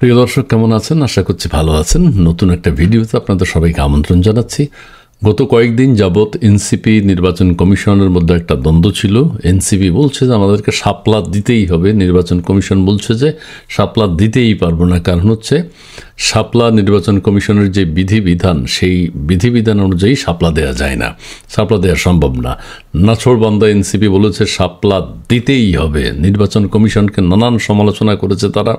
প্রিয় দর্শক, কেমন আছেন? আশা করছি ভালো আছেন। নতুন একটা ভিডিওতে আপনাদের সবাইকে আমন্ত্রণ জানাচ্ছি। গত কয়েকদিন যাবৎ এনসিপি নির্বাচন কমিশনের মধ্যে একটা দ্বন্দ্ব ছিল। এনসিপি বলছে যে আমাদেরকে শাপলা দিতেই হবে, নির্বাচন কমিশন বলছে যে শাপলা দিতেই পারবো না। কারণ হচ্ছে শাপলা নির্বাচন কমিশনের যে বিধিবিধান, সেই বিধিবিধান অনুযায়ী শাপলা দেওয়া যায় না, শাপলা দেওয়া সম্ভব না। নাছোড়বান্দা এনসিপি বলেছে শাপলা দিতেই হবে। নির্বাচন কমিশনকে নানান সমালোচনা করেছে তারা,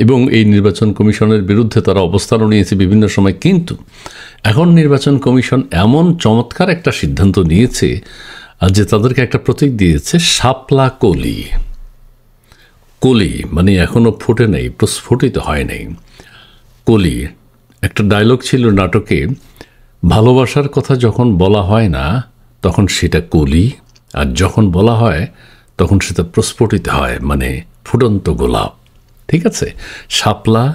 এবং এই নির্বাচন কমিশনের বিরুদ্ধে তারা অবস্থানও নিয়েছে বিভিন্ন সময়। কিন্তু এখন নির্বাচন কমিশন এমন চমৎকার একটা সিদ্ধান্ত নিয়েছে যে তাদেরকে একটা প্রতীক দিয়েছে, শাপলা কলি। কলি মানে এখনও ফুটে নেই, প্রস্ফুটিত হয় নাই। কলি একটা ডায়লগ ছিল নাটকে, ভালোবাসার কথা যখন বলা হয় না তখন সেটা কলি, আর যখন বলা হয় তখন সেটা প্রস্ফুটিত হয়, মানে ফুটন্ত গোলাপ। ঠিক আছে, শাপলা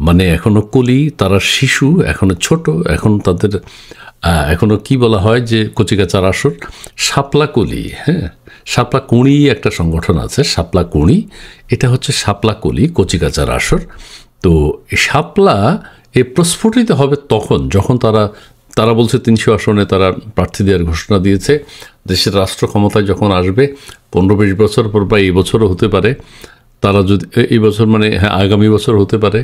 মানে এখনও কলি, তারা শিশু, এখনও ছোট, এখন তাদের এখনও কি বলা হয় যে কচিকাচার আসর। শাপলা কলি, হ্যাঁ, শাপলা কুঁড়ি একটা সংগঠন আছে, শাপলা কুঁড়ি, এটা হচ্ছে শাপলা কলি, কচিকাচার আসর। তো শাপলা প্রস্ফুটিত হবে তখন যখন তারা বলছে 300 আসনে তারা প্রার্থী দেওয়ার ঘোষণা দিয়েছে। দেশের রাষ্ট্র ক্ষমতায় যখন আসবে 15-20 বছর পর, বা এই বছরও হতে পারে, তারা যদি এই বছর মানে হ্যাঁ আগামী বছর হতে পারে,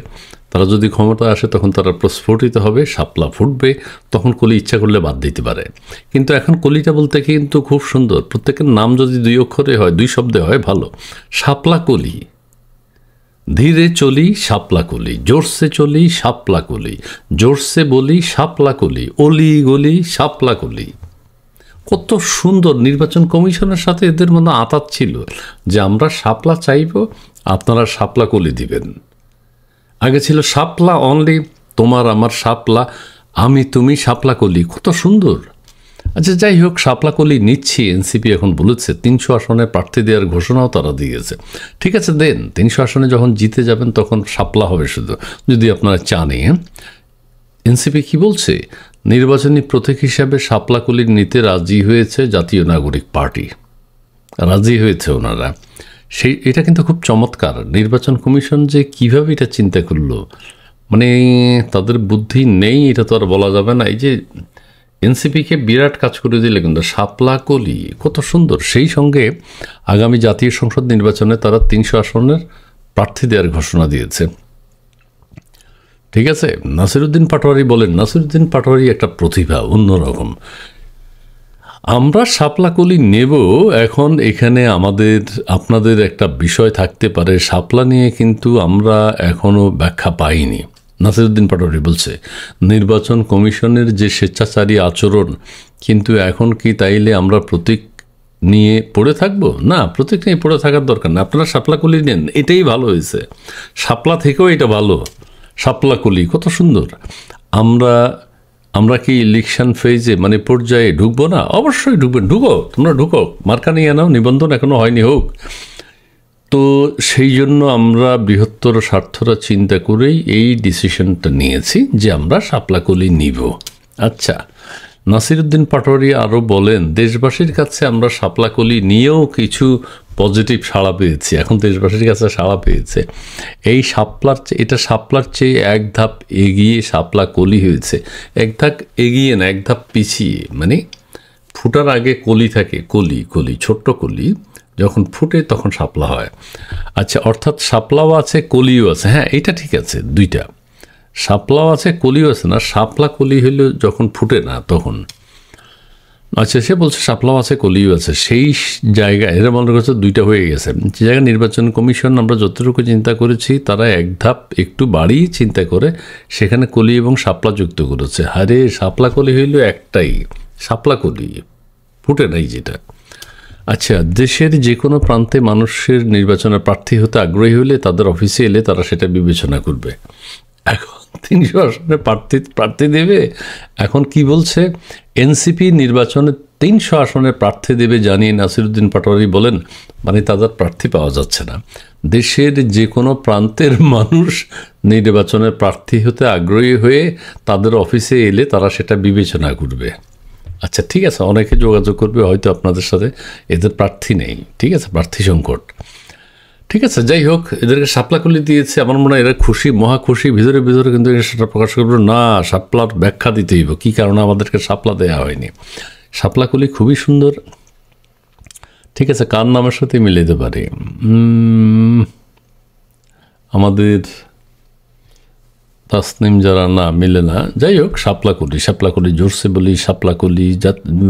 তারা যদি ক্ষমতা আসে তখন তারা প্রস্ফুটিত হবে, শাপলা ফুটবে, তখন কলি ইচ্ছা করলে বাদ দিতে পারে। কিন্তু এখন কলিটা বলতে কিন্তু খুব সুন্দর, প্রত্যেকের নাম যদি 2 অক্ষরে হয়, 2 শব্দে হয়, ভালো। শাপলা কলি, ধীরে চলি শাপলা কলি, জোরসে চলি শাপলা কলি, জোরসে বলি শাপলা কলি, অলি গলি শাপলা কলি। কত সুন্দর! নির্বাচন কমিশনের সাথে এদের মধ্যে আঁতাত ছিল যে আমরা শাপলা চাইব, আপনারা শাপলা কলি দিবেন। আগে ছিল শাপলা অনলি, তোমার আমার শাপলা, আমি তুমি শাপলা কলি। কত সুন্দর! আচ্ছা, যাই হোক, শাপলা কলি নিচ্ছি। এনসিপি এখন বলেছে 300 আসনে প্রার্থী দেওয়ার ঘোষণাও তারা দিয়েছে। ঠিক আছে, দেন। 300 আসনে যখন জিতে যাবেন তখন শাপলা হবে শুধু, যদি আপনারা চানই। হ্যাঁ, এনসিপি কি বলছে? নির্বাচনী প্রতীক হিসাবে শাপলা কলি নিতে রাজি হয়েছে জাতীয় নাগরিক পার্টি, রাজি হয়েছে ওনারা। এটা কিন্তু খুব চমৎকার। নির্বাচন কমিশন যে কিভাবে এটা চিন্তা করলো, মানে তাদের বুদ্ধি নেই এটা তো আর বলা যাবে না। এই যে এনসিপিকে বিরাট কাজ করে দিলে কিন্তু শাপলা কলি, কত সুন্দর। সেই সঙ্গে আগামী জাতীয় সংসদ নির্বাচনে তারা 300 আসনের প্রার্থী দেওয়ার ঘোষণা দিয়েছে। ঠিক আছে, নাসিরউদ্দিন পাটোয়ারি বলেন, নাসিরউদ্দিন পাটোয়ারি একটা প্রতিভা, অন্যরকম। আমরা শাপলা কলি নেব। এখন এখানে আপনাদের একটা বিষয় থাকতে পারে, শাপলা নিয়ে কিন্তু আমরা এখনও ব্যাখ্যা পাইনি। নাসিরউদ্দিন পাটোয়ারি বলছে নির্বাচন কমিশনের যে স্বেচ্ছাচারী আচরণ, কিন্তু এখন কি তাইলে আমরা প্রতীক নিয়ে পড়ে থাকবো? না, প্রতীক নিয়ে পড়ে থাকার দরকার না, আপনারা শাপলা কলি নেন, এটাই ভালো হয়েছে। শাপলা থেকেও এটা ভালো, শাপলা কলি কত সুন্দর। আমরা কি ইলেকশন ফেজে মানে পর্যায়ে ঢুকবো না? অবশ্যই ঢুকবেন, তোমরা ঢুকো, মার্কা নিয়ে নাও, নিবন্ধন এখনো হয়নি, হোক। তো সেই জন্য আমরা বৃহত্তর স্বার্থটা চিন্তা করেই এই ডিসিশনটা নিয়েছি যে আমরা শাপলা কলি নিব। আচ্ছা, নাসিরউদ্দিন পাটোয়ারি আরও বলেন, দেশবাসীর কাছে আমরা শাপলা কলি নিয়েও কিছু পজিটিভ সাড়া পেয়েছি। এখন দেশবাসীর কাছে সাড়া পেয়েছে, এই এটা শাপলার চেয়ে এক ধাপ এগিয়ে শাপলা কলি হয়েছে। এক ধাপ এগিয়ে না, এক ধাপ পিছিয়ে, মানে ফুটার আগে কলি থাকে, কলি ছোট্ট কলি, যখন ফুটে তখন শাপলা হয়। আচ্ছা, অর্থাৎ শাপলাও আছে কলিও আছে। হ্যাঁ, এটা ঠিক আছে, 2টা, শাপলাও আছে কলিও আছে। না, শাপলা কলি হইলে যখন ফুটে না তখন। আচ্ছা, সে বলছে শাপলাও আছে কলিও আছে, সেই জায়গায় এরা মনে করছে 2টা হয়ে গেছে। যে জায়গায় নির্বাচন কমিশন আমরা যতটুকু চিন্তা করেছি, তারা এক ধাপ একটু বাড়িয়ে চিন্তা করে সেখানে কলি এবং শাপলা যুক্ত করেছে। আরে শাপলা কলি হইল একটাই, শাপলা কলি ফুটে নাই যেটা। আচ্ছা, দেশের যে কোনো প্রান্তে মানুষের নির্বাচনে প্রার্থী হতে আগ্রহী হলে তাদের অফিসে এলে তারা সেটা বিবেচনা করবে। এখন 300 আসনে প্রার্থী দেবে। এখন কি বলছে এনসিপি? নির্বাচনে 300 আসনে প্রার্থী দেবে জানিয়ে নাসিরউদ্দিন পাটোয়ারি বলেন, মানে তাদের প্রার্থী পাওয়া যাচ্ছে না। দেশের যে কোনো প্রান্তের মানুষ নির্বাচনে প্রার্থী হতে আগ্রহী হয়ে তাদের অফিসে এলে তারা সেটা বিবেচনা করবে। আচ্ছা, ঠিক আছে, অনেকে যোগাযোগ করবে হয়তো আপনাদের সাথে, এদের প্রার্থী নেই, ঠিক আছে, প্রার্থী সংকট। ঠিক আছে, যাই হোক, এদেরকে শাপলাকলি দিয়েছে, আমার মনে হয় এরা খুশি, মহা খুশি ভিতরে ভিতরে, কিন্তু সেটা প্রকাশ করবো না। শাপলার ব্যাখ্যা দিতে হইব, কী কারণে আমাদেরকে শাপলা দেওয়া হয়নি। শাপলাকলি খুবই সুন্দর, ঠিক আছে, কার নামের সাথে মিলাইতে পারে? আমাদের তাসনিম যারা, না মিলে না। যাই হোক, শাপলাকলি, শাপলাকলি জোরসে বলি, শাপলাকলি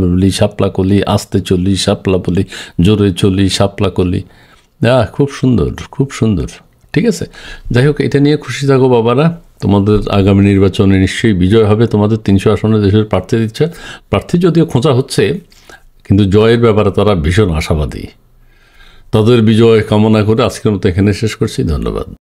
বলি, শাপলাকলি আস্তে চলি, শাপলা বলি জোরে চলি, শাপলাকলি। খুব সুন্দর, খুব সুন্দর, ঠিক আছে। যাই হোক, এটা নিয়ে খুশি থাকো বাবারা। তোমাদের আগামী নির্বাচনে নিশ্চয়ই বিজয় হবে। তোমাদের 300 আসনে দেশের প্রার্থী দিচ্ছে, প্রার্থী যদিও খোঁজা হচ্ছে, কিন্তু জয়ের ব্যাপারে তারা ভীষণ আশাবাদী। তাদের বিজয় কামনা করে আজকের মতো এখানে শেষ করছি। ধন্যবাদ।